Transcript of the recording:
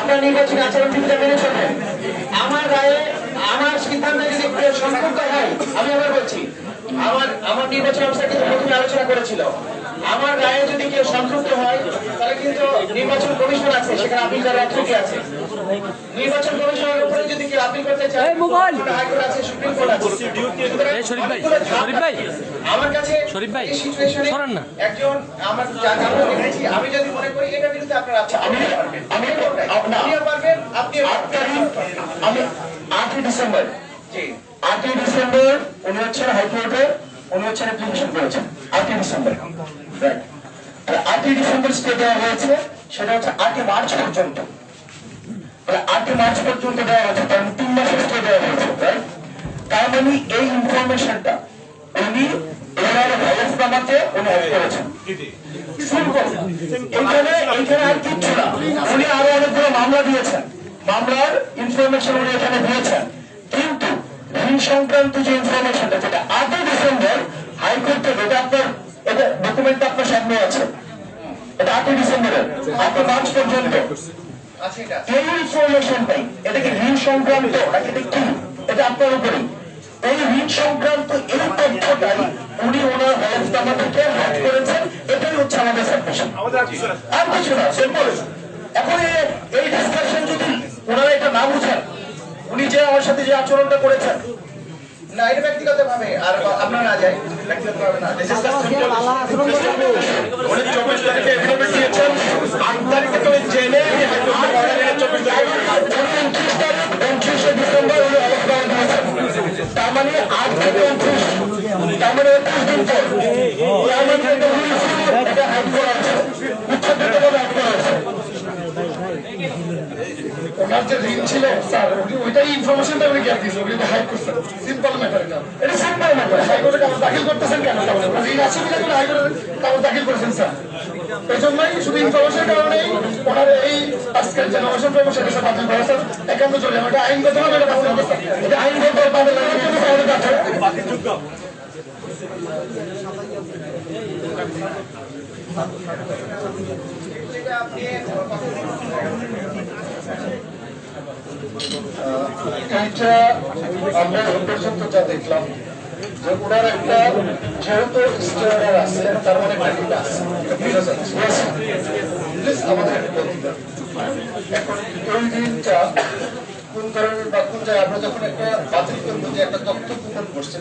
আপনার নির্বাচনী আচরণ বিধিটা মেনে চলবেন। আমার রায়ে আমার সিদ্ধান্তে যদি সংযুক্ত হয়, আমি আবার বলছি, আমার নির্বাচন অবস্থা কিন্তু প্রথমে আলোচনা করেছিল, আমার রায়ে যদি কেউ সংযুক্ত হয় তাহলে কিন্তু নির্বাচন কমিশন আছে, সেখানে আপিল করার অথরিটি আছে। নির্বাচন কমিশনের উপরে যদি কেউ আপিল করতে চায়, হাইকোর্ট আছে, সুপ্রিম কোর্ট আছে। আমার কাছে একজন আমার দেখেছি, আমি যদি মনে করি এটা বিরুদ্ধে আপনারা আপনিও পারবেন, আপনি 8 ডিসেম্বর, জি 8 ডিসেম্বর উনি হচ্ছেন হাইকোর্টে, উনি হচ্ছেন অ্যাপ্লিকেশন করেছেন 8 ডিসেম্বর, রাইট? 8 ডিসেম্বর স্টে দেওয়া হয়েছে, সেটা হচ্ছে 8 মার্চ পর্যন্ত। 8 মার্চ পর্যন্ত দেওয়া হয়েছে, কারণ 3 মাসের স্টে দেওয়া হয়েছে, রাইট? তার মানে এই ইনফরমেশনটা উনি এখানে হ্যাক করেছেন। এখানে আর কিচ্ছু না, উনি আরো অনেকগুলো মামলা দিয়েছেন, মামলার ইনফরমেশন উনি এখানে দিয়েছেন, কিন্তু ঋণ সংক্রান্ত যে ইনফরমেশনটা, যেটা 8 ডিসেম্বর হাইকোর্ট থেকে, এটা আপনার, এটা ডকুমেন্ট আপনার সামনে আছে, এটা 8 ডিসেম্বরের 8 মার্চ পর্যন্ত এই ইনফরমেশনটাই, এটা কি ঋণ সংক্রান্ত নাকি এটা কি, এটা আপনার উপরেই। এই ঋণ সংক্রান্ত এই তথ্যটাই উনি ওনার হলফনামা থেকে হ্যাক করেছেন, এটাই হচ্ছে আমাদের সাবমিশন, আর কিছু না, সিম্পল। এখন এই ডিসকাশন যদি ওনারা এটা না বুঝেন, উনি যে আমার সাথে যে আচরণটা করেছেন, না এটা ব্যক্তিগত ভাবে, আর আপনারা না যায় ব্যক্তিগত ভাবে না, 24 তারিখে এফিডেভিট দিয়েছেন, 8 তারিখে তো জেলে 29 ডিসেম্বর উনি হলফনামা দিয়েছেন, তার মানে 8 থেকে 29, তার মানে 21 দিন পর, তার মানে এটা হ্যাক করা আছে, উচ্ছেদভাবে হ্যাক করা আছে। ওনার যে ঋণ ছিল স্যার, ওইটাই ইনফরমেশনটা উনি গ্যাপ দিয়েছে, ওগুলি হাইড করছেন, সিম্পল ম্যাটার। এটা সিম্পল ম্যাটার, হাইকোর্টে কাগজ দাখিল করতেছেন কেন? ঋণ আছে কিনা কোনো হাইকোর্টে কাগজ দাখিল করেছেন স্যার, এই জন্যই শুধু ইনফরমেশনের কারণেই ওনার এই আজকের যে নমিনেশন পেপার সেটা স্যার বাতিল করা স্যার একান্ত চলে, এটা আইনগতভাবে এটা বাতিল হবে স্যার, এটা আইনগত বাতিলের জন্য আমাদের কাছে বাতিলযোগ্য। আমরা পর্যন্ত যা দেখলাম যে ওনার একটা যেহেতু স্টেয়ার আছে, তার মানে একটা আছে, আমাদের এখন ওই দিনটা কোন ধরনের বা কোন জায়গায় আমরা যখন একটা বাতিল করবো যে একটা তথ্য গোপন করছে।